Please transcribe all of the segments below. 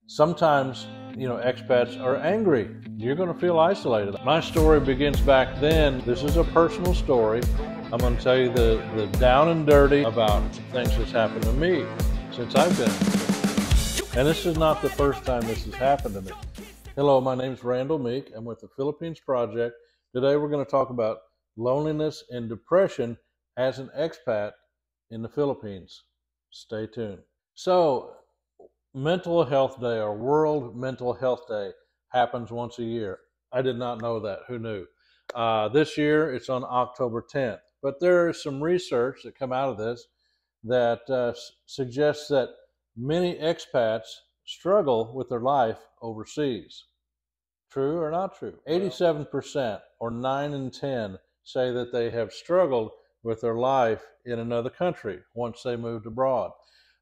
Sometimes, expats are angry. You're going to feel isolated. My story begins back then. This is a personal story. I'm going to tell you the down and dirty about things that's happened to me since I've been here. And this is not the first time this has happened to me. Hello, my name is Randall Meek. I'm with the Philippines Project. Today we're going to talk about loneliness and depression as an expat in the Philippines. Stay tuned. So, Mental Health Day, or World Mental Health Day, happens once a year. I did not know that. Who knew? This year it's on October 10th. But there is some research that come out of this that suggests that many expats struggle with their life overseas. True or not true? 87%, or 9 in 10, say that they have struggled with their life in another country once they moved abroad.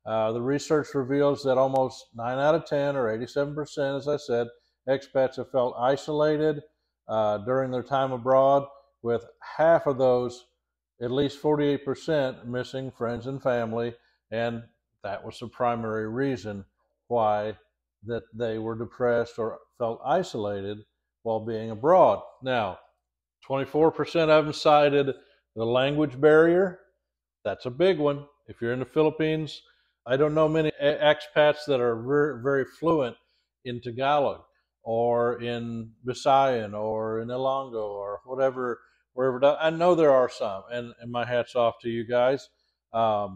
The research reveals that almost 9 out of 10, or 87%, as I said, expats have felt isolated during their time abroad, with half of those, at least 48%, missing friends and family, and that was the primary reason why that they were depressed or felt isolated while being abroad. Now, 24% of them cited the language barrier. That's a big one. If you're in the Philippines, I don't know many expats that are very, very fluent in Tagalog or in Visayan or in Ilonggo or whatever, wherever. I know there are some, and my hat's off to you guys. But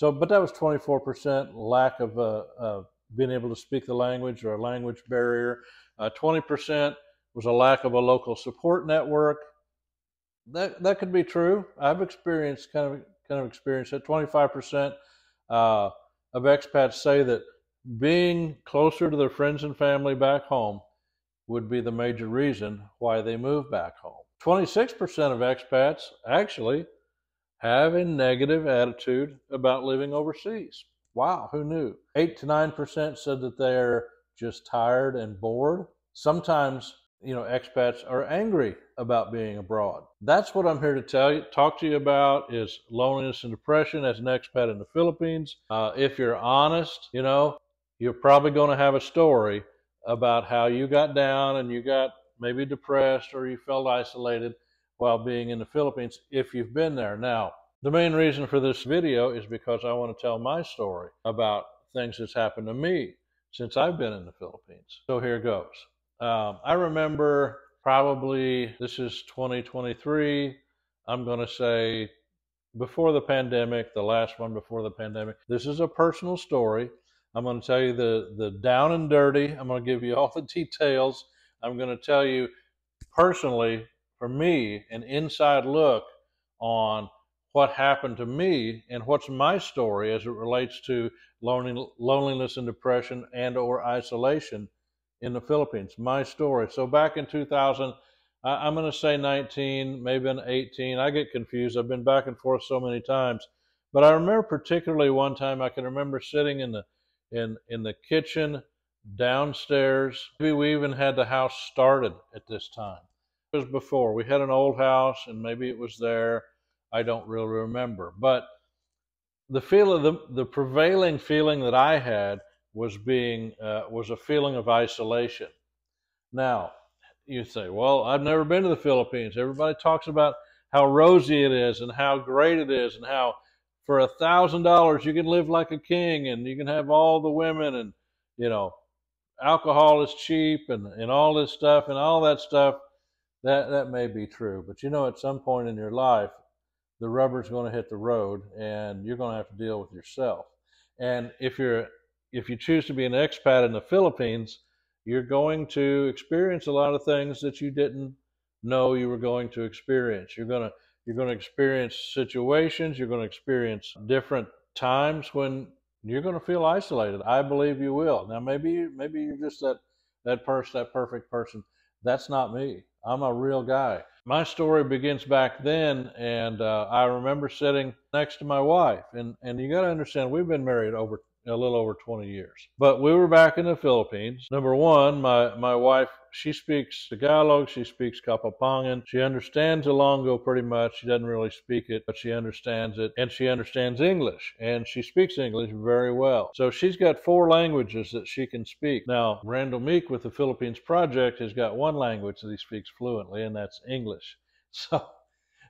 that was 24% lack of being able to speak the language, or a language barrier. 20% was a lack of a local support network. That could be true. I've experienced kind of experienced it. 25% of expats say that being closer to their friends and family back home would be the major reason why they move back home. 26% of expats actually have a negative attitude about living overseas. Wow, who knew? 8 to 9% said that they're just tired and bored. Sometimes, expats are angry about being abroad. That's what I'm here to talk to you about, is loneliness and depression as an expat in the Philippines. If you're honest, you're probably going to have a story about how you got down and you got maybe depressed or you felt isolated while being in the Philippines, if you've been there. Now, the main reason for this video is because I want to tell my story about things that's happened to me since I've been in the Philippines. So here goes. I remember, probably, this is 2023, I'm going to say before the pandemic, the last one before the pandemic. This is a personal story. I'm going to tell you the down and dirty. I'm going to give you all the details. I'm going to tell you personally, for me, an inside look on what happened to me and what's my story as it relates to loneliness and depression and or isolation in the Philippines. My story. So back in 2000, I'm going to say 19, maybe an 18. I get confused. I've been back and forth so many times. But I remember particularly one time I can remember sitting in the kitchen downstairs. Maybe we even had the house started at this time. It was before. We had an old house, and maybe it was there. I don't really remember. But the prevailing feeling that I had was a feeling of isolation. Now, you say, well, I've never been to the Philippines. Everybody talks about how rosy it is and how great it is and how for $1,000 you can live like a king and you can have all the women and, alcohol is cheap and all this stuff and all that stuff. That may be true. But at some point in your life, the rubber's going to hit the road and you're going to have to deal with yourself. And if you choose to be an expat in the Philippines, you're going to experience a lot of things that you didn't know you were going to experience. You're going to experience situations. You're going to experience different times when you're going to feel isolated. I believe you will. Now, maybe you're just that perfect person. That's not me. I'm a real guy. My story begins back then, and I remember sitting next to my wife. And you got to understand, we've been married over a little over 20 years. But we were back in the Philippines. Number one, my wife, she speaks Tagalog, she speaks Kapampangan. She understands Ilonggo pretty much. She doesn't really speak it, but she understands it. And she understands English, and she speaks English very well. So she's got 4 languages that she can speak. Now, Randall Meek with the Philippines Project has got 1 language that he speaks fluently, and that's English.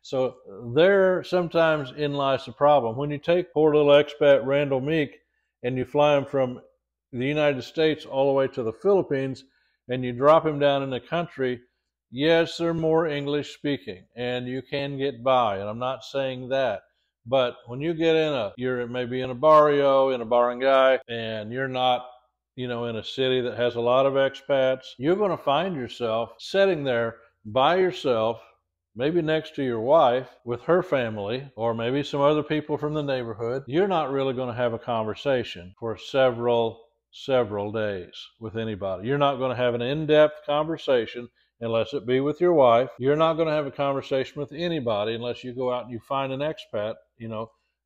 So there sometimes in lies the problem. When you take poor little expat Randall Meek and you fly him from the United States all the way to the Philippines and you drop him down in the country, yes, they're more English speaking and you can get by, and I'm not saying that. But when you get you're maybe in a barrio, in a barangay, and you're not, in a city that has a lot of expats, you're going to find yourself sitting there by yourself, maybe next to your wife with her family, or maybe some other people from the neighborhood. You're not really going to have a conversation for several days with anybody. You're not going to have an in-depth conversation unless it be with your wife. You're not going to have a conversation with anybody unless you go out and you find an expat,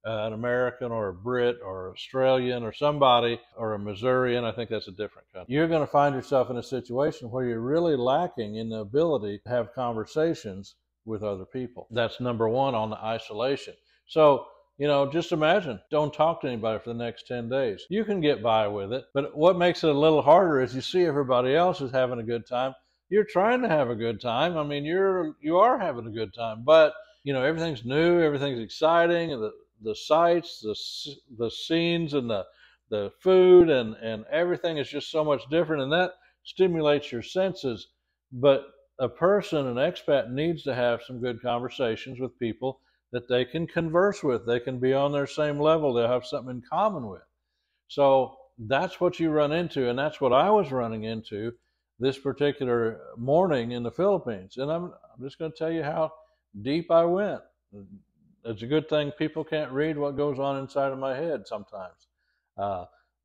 an American or a Brit or Australian or somebody, or a Missourian. I think that's a different country. You're going to find yourself in a situation where you're really lacking in the ability to have conversations with other people. That's number one on the isolation. So, just imagine, don't talk to anybody for the next 10 days. You can get by with it, but what makes it a little harder is you see everybody else is having a good time. You're trying to have a good time. I mean, you are having a good time, but everything's new, everything's exciting, and the sights, the scenes, and the food, and everything is just so much different, and that stimulates your senses. But a person, an expat, needs to have some good conversations with people that they can converse with. They can be on their same level. They'll have something in common with. So that's what you run into, and that's what I was running into this particular morning in the Philippines. And I'm just going to tell you how deep I went. It's a good thing people can't read what goes on inside of my head sometimes.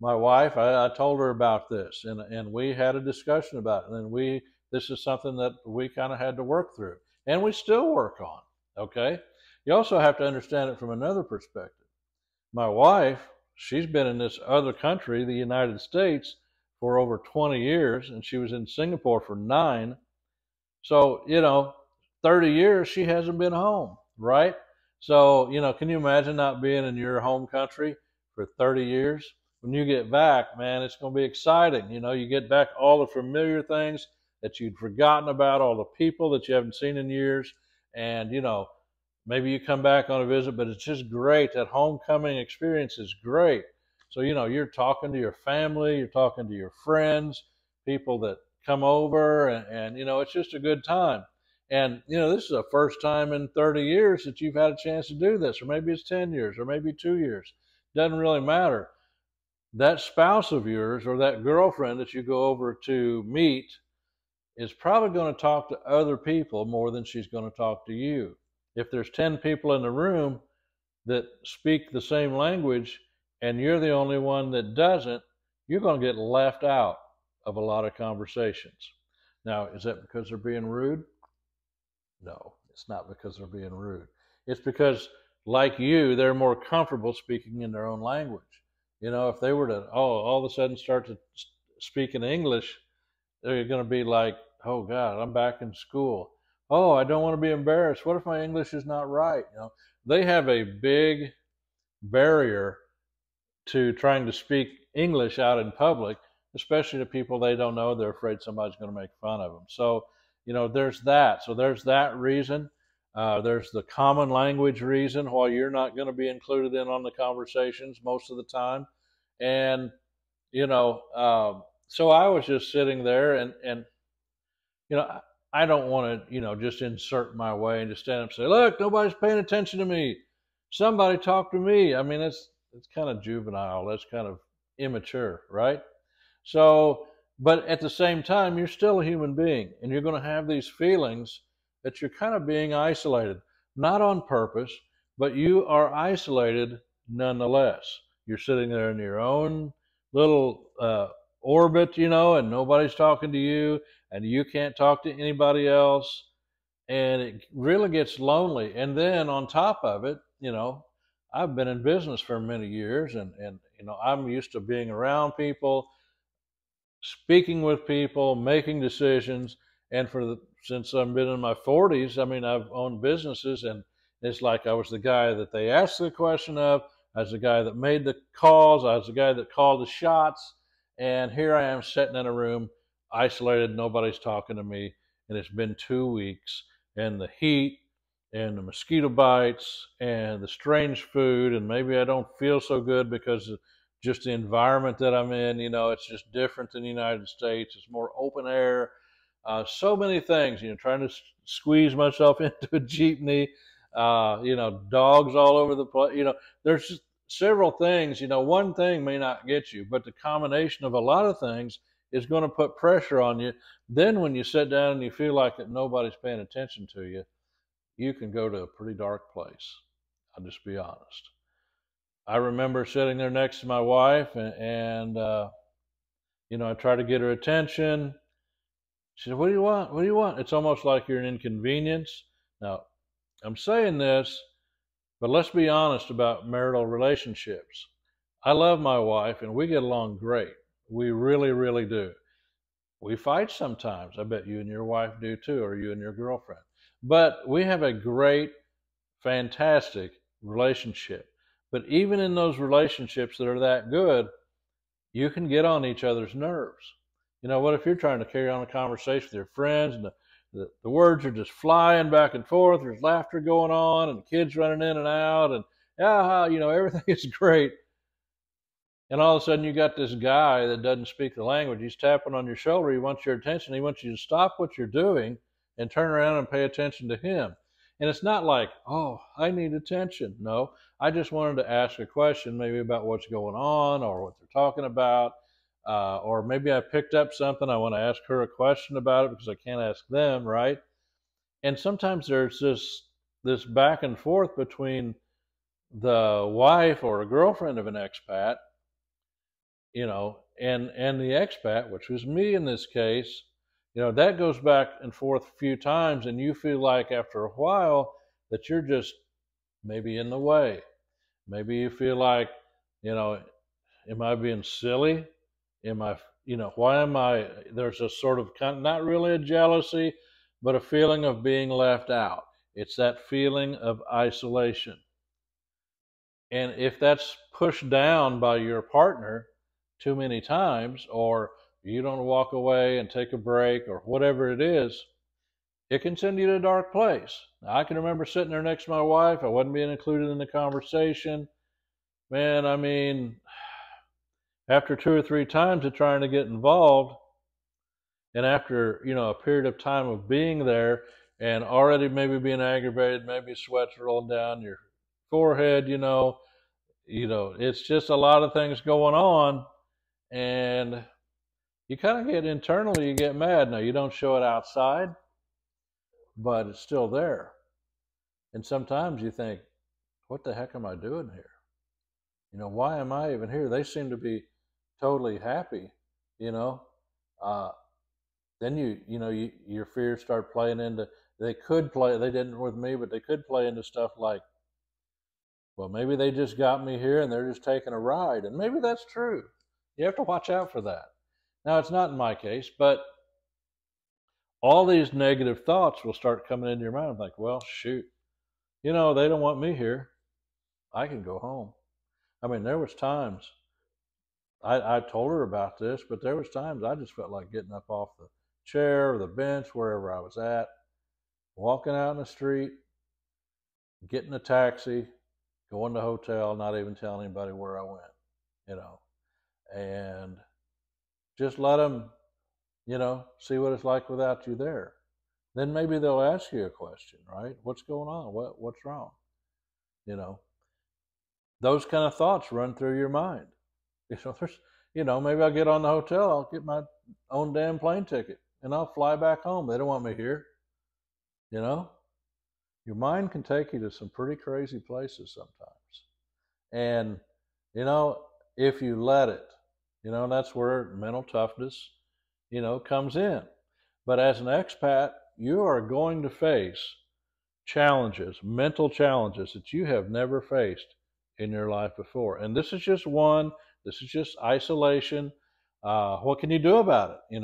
My wife, I told her about this, and we had a discussion about it, and this is something that we kind of had to work through, and we still work on, okay? You also have to understand it from another perspective. My wife, she's been in this other country, the United States, for over 20 years, and she was in Singapore for 9. So, 30 years she hasn't been home, right? So, can you imagine not being in your home country for 30 years? When you get back, man, it's going to be exciting. You get back all the familiar things that you'd forgotten about, all the people that you haven't seen in years. And, maybe you come back on a visit, but it's just great. That homecoming experience is great. So, you're talking to your family, you're talking to your friends, people that come over, and it's just a good time. And, this is the first time in 30 years that you've had a chance to do this, or maybe it's 10 years, or maybe 2 years. Doesn't really matter. That spouse of yours or that girlfriend that you go over to meet is probably going to talk to other people more than she's going to talk to you. If there's 10 people in the room that speak the same language and you're the only one that doesn't, you're going to get left out of a lot of conversations. Now, is that because they're being rude? No, it's not because they're being rude. It's because, like you, they're more comfortable speaking in their own language. If they were to, all of a sudden start to speak in English, they're going to be like, oh God, I'm back in school. Oh, I don't want to be embarrassed. What if my English is not right? They have a big barrier to trying to speak English out in public, especially to people they don't know. They're afraid somebody's going to make fun of them. So, there's that. So there's that reason. There's the common language reason why you're not going to be included in on the conversations most of the time. And, so I was just sitting there and I don't want to, just insert my way and just stand up and say, look, nobody's paying attention to me. Somebody talk to me. I mean, it's kind of juvenile. That's kind of immature, right? So, but at the same time, you're still a human being, and you're going to have these feelings that you're kind of being isolated, not on purpose, but you are isolated nonetheless. You're sitting there in your own little orbit, and nobody's talking to you, and you can't talk to anybody else, and it really gets lonely. And then on top of it, I've been in business for many years, and You know, I'm used to being around people, speaking with people, making decisions. And since I've been in my 40s, I mean, I've owned businesses, and it's like I was the guy that they asked the question of. I was the guy that made the calls. I was the guy that called the shots. And here I am sitting in a room, isolated. Nobody's talking to me. And it's been 2 weeks. And the heat and the mosquito bites and the strange food. And maybe I don't feel so good because just the environment that I'm in, you know, it's just different than the United States. It's more open air. So many things, you know, trying to squeeze myself into a jeepney, you know, dogs all over the place. You know, there's just several things. You know, one thing may not get you, but the combination of a lot of things is going to put pressure on you. Then when you sit down and you feel like that nobody's paying attention to you, you can go to a pretty dark place. I'll just be honest. I remember sitting there next to my wife, and you know, I tried to get her attention. She said, "What do you want? What do you want?" It's almost like you're an inconvenience. Now, I'm saying this, but let's be honest about marital relationships. I love my wife, and we get along great. We really, really do. We fight sometimes. I bet you and your wife do too, or you and your girlfriend. But we have a great, fantastic relationship. But even in those relationships that are that good, you can get on each other's nerves. You know, what if you're trying to carry on a conversation with your friends, and the words are just flying back and forth, there's laughter going on, and kids running in and out, and you know, everything is great. And all of a sudden you got this guy that doesn't speak the language. He's tapping on your shoulder. He wants your attention. He wants you to stop what you're doing and turn around and pay attention to him. And it's not like, oh, I need attention. No, I just wanted to ask a question maybe about what's going on or what they're talking about. Or maybe I picked up something. I want to ask her a question about it because I can't ask them, right? And sometimes there's this back and forth between the wife or a girlfriend of an expat, you know, and the expat, which was me in this case. You know, that goes back and forth a few times, and you feel like after a while that you're just maybe in the way. Maybe you feel like, you know, am I being silly? Am I, you know, why am I, there's a sort of, not really a jealousy, but a feeling of being left out. It's that feeling of isolation. And if that's pushed down by your partner too many times, or you don't walk away and take a break or whatever it is, it can send you to a dark place. Now, I can remember sitting there next to my wife. I wasn't being included in the conversation. Man, I mean, after 2 or 3 times of trying to get involved, and after, you know, a period of time of being there and already maybe being aggravated, maybe sweat's rolling down your forehead, you know, it's just a lot of things going on, and you kind of get internally, you get mad. Now, you don't show it outside, but it's still there. And sometimes you think, what the heck am I doing here? You know, why am I even here? They seem to be totally happy, you know. Then your fears start playing into, they didn't with me, but they could play into stuff like, well, maybe they just got me here and they're just taking a ride. And maybe that's true. You have to watch out for that. Now, it's not in my case, but all these negative thoughts will start coming into your mind. Like, well, shoot, you know, they don't want me here. I can go home. I mean, there was times, I told her about this, but there was times I just felt like getting up off the chair or the bench, wherever I was at, walking out in the street, getting a taxi, going to a hotel, not even telling anybody where I went, you know, and just let them, you know, see what it's like without you there. Then maybe they'll ask you a question, right? What's going on? What's wrong? You know, those kind of thoughts run through your mind. Maybe I'll get on the hotel, I'll get my own damn plane ticket, and I'll fly back home. They don't want me here. You know, your mind can take you to some pretty crazy places sometimes. And, you know, if you let it, you know, that's where mental toughness, you know, comes in. But as an expat, you are going to face challenges, mental challenges that you have never faced in your life before. And this is just one This is just isolation. What can you do about it?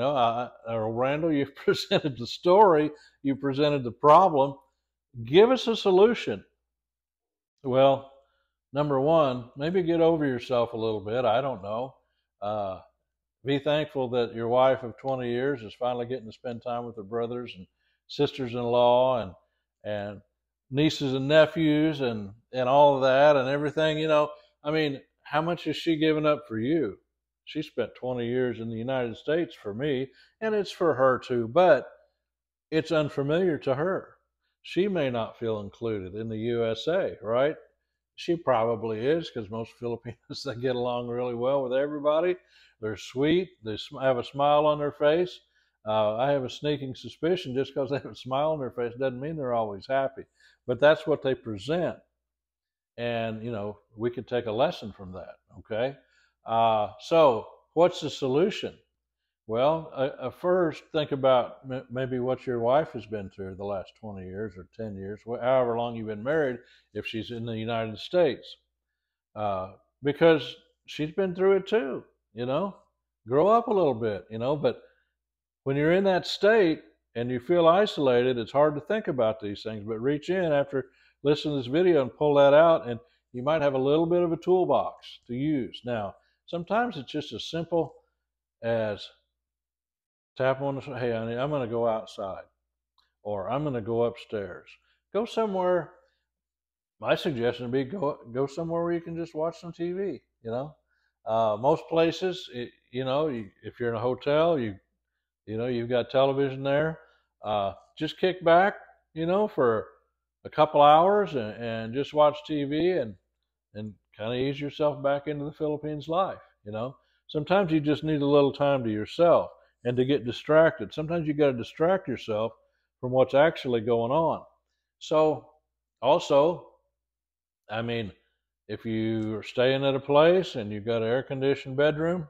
Randall, you've presented the story, you presented the problem. Give us a solution. Well, number one, maybe get over yourself a little bit. I don't know. Uh, be thankful that your wife of 20 years is finally getting to spend time with her brothers and sisters-in-law and nieces and nephews and all of that and everything. I mean, how much has she given up for you? She spent 20 years in the United States for me, and it's for her too, but it's unfamiliar to her. She may not feel included in the USA, right? She probably is, because most Filipinos, they get along really well with everybody. They're sweet. They have a smile on their face. I have a sneaking suspicion just because they have a smile on their face doesn't mean they're always happy. But that's what they present. And, we could take a lesson from that, okay? So what's the solution? Well, first, think about maybe what your wife has been through the last 20 years or 10 years, however long you've been married, if she's in the United States. Because she's been through it too, Grow up a little bit, But when you're in that state and you feel isolated, it's hard to think about these things. But reach in after listening to this video and pull that out, and you might have a little bit of a toolbox to use. Now, sometimes it's just as simple as tap on the, hey, honey, I'm going to go outside, or I'm going to go upstairs. Go somewhere. My suggestion would be go somewhere where you can just watch some TV. Most places, if you're in a hotel, you've got television there. Just kick back, for a couple hours and just watch TV and kind of ease yourself back into the Philippines life. Sometimes you just need a little time to yourself and to get distracted. Sometimes you got to distract yourself from what's actually going on. So also, I mean, if you are staying at a place and you've got an air-conditioned bedroom,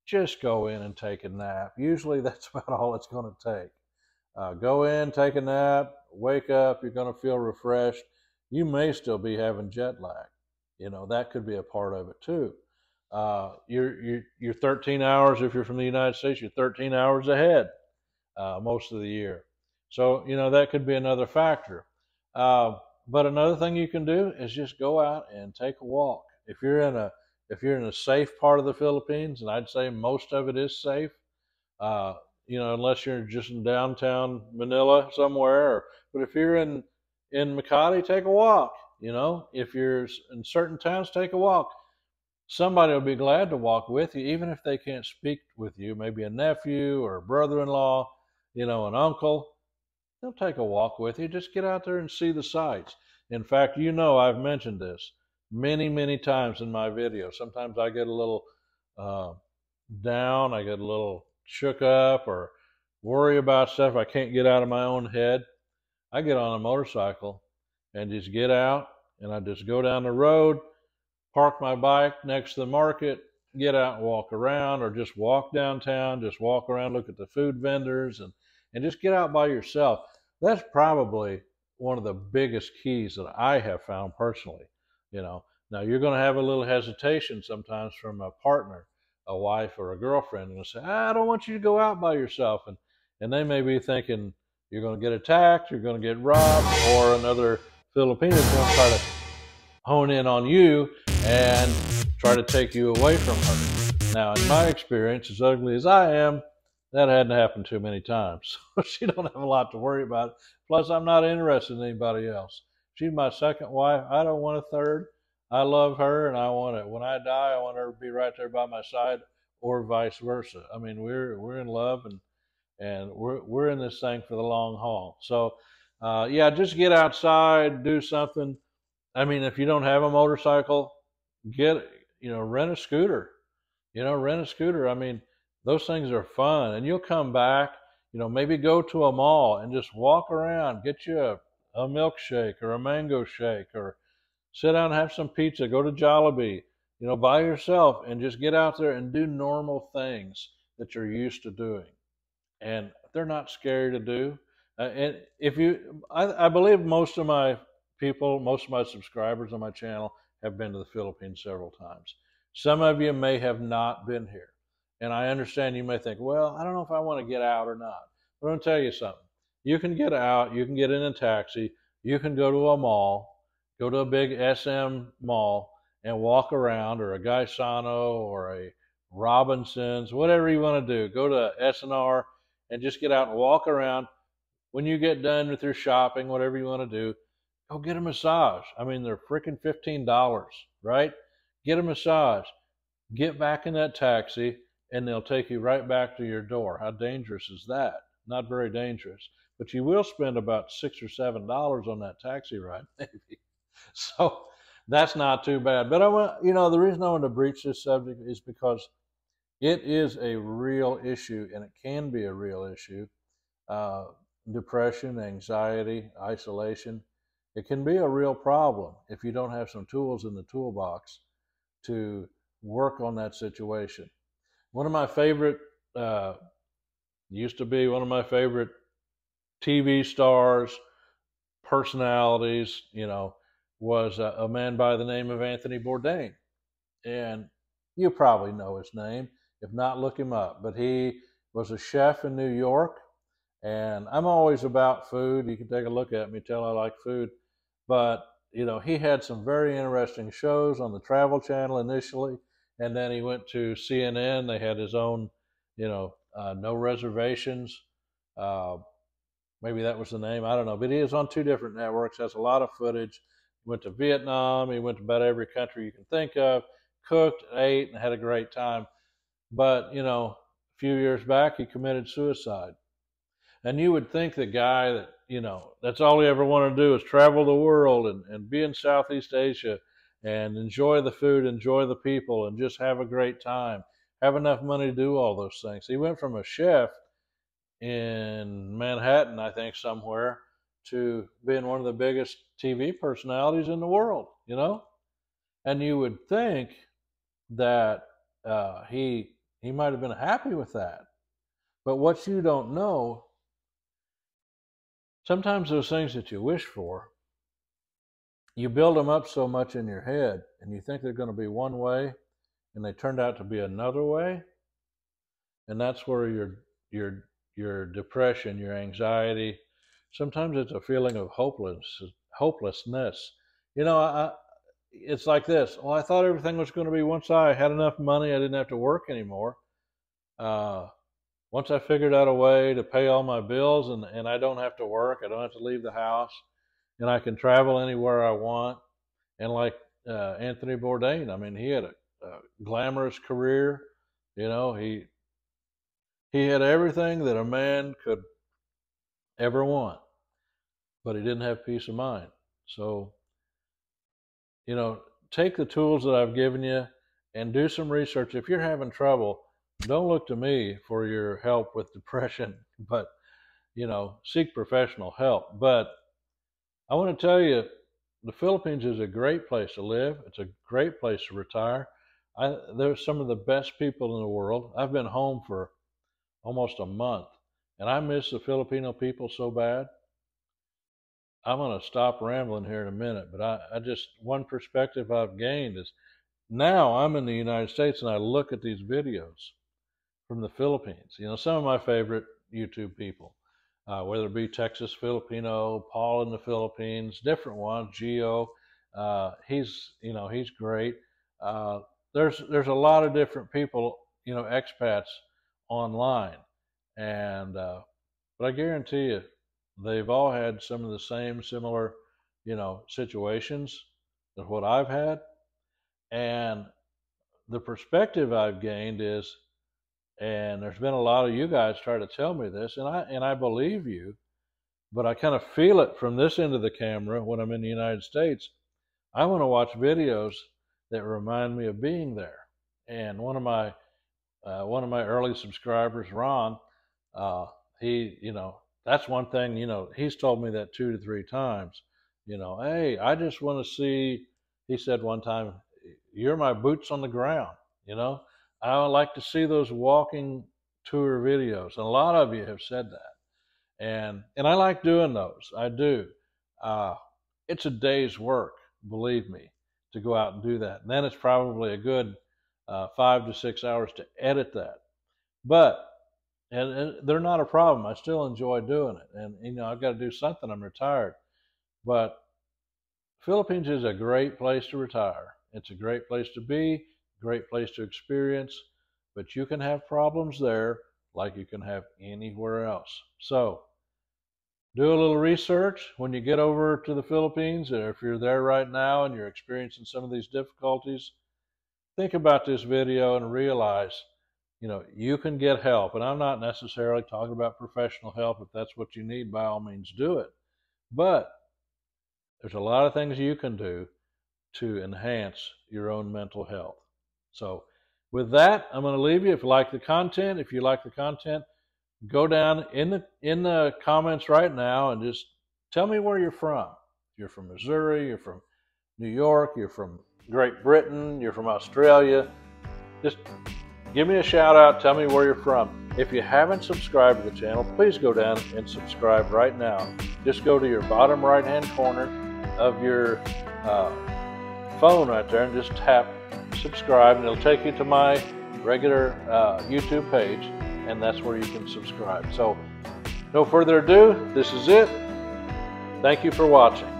just go in and take a nap. Usually that's about all it's going to take. Go in, take a nap, wake up, you're going to feel refreshed. You may still be having jet lag. That could be a part of it too. You're 13 hours, if you're from the United States, you're 13 hours ahead most of the year. So, that could be another factor. But another thing you can do is just go out and take a walk. If you're in a safe part of the Philippines, and I'd say most of it is safe, unless you're just in downtown Manila somewhere. But if you're in Makati, take a walk. If you're in certain towns, take a walk. Somebody will be glad to walk with you, even if they can't speak with you. Maybe a nephew or a brother-in-law, an uncle. They'll take a walk with you. Just get out there and see the sights. In fact, I've mentioned this many, many times in my videos. Sometimes I get a little down, I get a little shook up, or worry about stuff I can't get out of my own head. I get on a motorcycle and just get out, and I just go down the road, park my bike next to the market, get out and walk around, or just walk downtown, just walk around, look at the food vendors, and just get out by yourself. That's probably one of the biggest keys that I have found personally. Now you're going to have a little hesitation sometimes from a partner, a wife or a girlfriend, and say, I don't want you to go out by yourself. And they may be thinking you're going to get attacked, you're going to get robbed, or another Filipino is going to try to hone in on you and try to take you away from her. Now, in my experience, as ugly as I am, that hadn't happened too many times. So she don't have a lot to worry about. Plus, I'm not interested in anybody else. She's my second wife. I don't want a third. I love her, and I want it. When I die, I want her to be right there by my side, or vice versa. I mean, we're in love, and we're in this thing for the long haul. So, yeah, just get outside, do something. I mean, if you don't have a motorcycle, rent a scooter. Rent a scooter. I mean, those things are fun, and you'll come back. Maybe go to a mall and just walk around, get you a milkshake or a mango shake, or sit down and have some pizza. Go to Jollibee, by yourself, and just get out there and do normal things that you're used to doing, and they're not scary to do. And I believe most of my people, most of my subscribers on my channel have been to the Philippines several times. Some of you may have not been here. And I understand you may think, well, I don't know if I want to get out or not. But I'm going to tell you something. You can get out, you can get in a taxi, you can go to a mall, go to a big SM mall and walk around, or a Gaisano or a Robinson's, whatever you want to do. Go to S&R and just get out and walk around. When you get done with your shopping, whatever you want to do, go get a massage. I mean, they're freaking $15, right? Get a massage. Get back in that taxi, and they'll take you right back to your door. How dangerous is that? Not very dangerous. But you will spend about $6 or $7 on that taxi ride, maybe. So that's not too bad. But I want, the reason I want to breach this subject is because it is a real issue, and it can be a real issue. Depression, anxiety, isolation. It can be a real problem if you don't have some tools in the toolbox to work on that situation. One of my favorite, used to be one of my favorite TV stars, personalities, was a man by the name of Anthony Bourdain. And you probably know his name. If not, look him up. But he was a chef in New York. And I'm always about food. You can take a look at me, tell I like food. But, he had some very interesting shows on the Travel Channel initially. And then he went to CNN. They had his own, No Reservations. Maybe that was the name. I don't know. But he is on 2 different networks. Has a lot of footage. He went to Vietnam. He went to about every country you can think of. Cooked, ate, and had a great time. But, a few years back, he committed suicide. And you would think the guy that, that's all he ever wanted to do is travel the world and be in Southeast Asia and enjoy the food, enjoy the people, and just have a great time, have enough money to do all those things. He went from a chef in Manhattan, I think somewhere, to being one of the biggest TV personalities in the world, And you would think that he might have been happy with that. But what you don't know, sometimes those things that you wish for, you build them up so much in your head, and you think they're going to be one way, and they turned out to be another way. And that's where your depression, your anxiety, sometimes it's a feeling of hopelessness. It's like this. Well, I thought everything was going to be, once I had enough money, I didn't have to work anymore. Once I figured out a way to pay all my bills and I don't have to work, I don't have to leave the house, and I can travel anywhere I want. And like Anthony Bourdain, I mean, he had a glamorous career. He had everything that a man could ever want, but he didn't have peace of mind. So, take the tools that I've given you and do some research. If you're having trouble, don't look to me for your help with depression, but, seek professional help. But I want to tell you, the Philippines is a great place to live. It's a great place to retire. There's some of the best people in the world. I've been home for almost a month, and I miss the Filipino people so bad. I'm going to stop rambling here in a minute, but I just, one perspective I've gained is now I'm in the United States and I look at these videos from the Philippines. Some of my favorite YouTube people, whether it be Texas Filipino, Paul in the Philippines, different ones, Gio, he's great. There's a lot of different people, expats online, and but I guarantee you, they've all had some of the same similar, situations as what I've had. And the perspective I've gained is, and there's been a lot of you guys try to tell me this, and I believe you, but I kind of feel it from this end of the camera when I'm in the United States. I want to watch videos that remind me of being there. And one of my early subscribers, Ron, he, that's one thing, he's told me that 2 to 3 times, hey, I just want to see, he said one time, you're my boots on the ground, I would like to see those walking tour videos. And a lot of you have said that. And I like doing those. I do. It's a day's work, believe me, to go out and do that. And then it's probably a good 5 to 6 hours to edit that. But, and they're not a problem. I still enjoy doing it. And, you know, I've got to do something. I'm retired. But Philippines is a great place to retire. It's a great place to be, great place to experience, but you can have problems there like you can have anywhere else. So do a little research when you get over to the Philippines, or if you're there right now and you're experiencing some of these difficulties, think about this video and realize, you know, you can get help. And I'm not necessarily talking about professional help. If that's what you need, by all means do it. But there's a lot of things you can do to enhance your own mental health. So with that, I'm going to leave you. If you like the content, go down in the comments right now and just tell me where you're from. You're from Missouri, you're from New York, you're from Great Britain, you're from Australia. Just give me a shout out, tell me where you're from. If you haven't subscribed to the channel, please go down and subscribe right now. Just go to your bottom right hand corner of your phone right there and just tap subscribe, and it'll take you to my regular YouTube page, and that's where you can subscribe. So no further ado, this is it. Thank you for watching.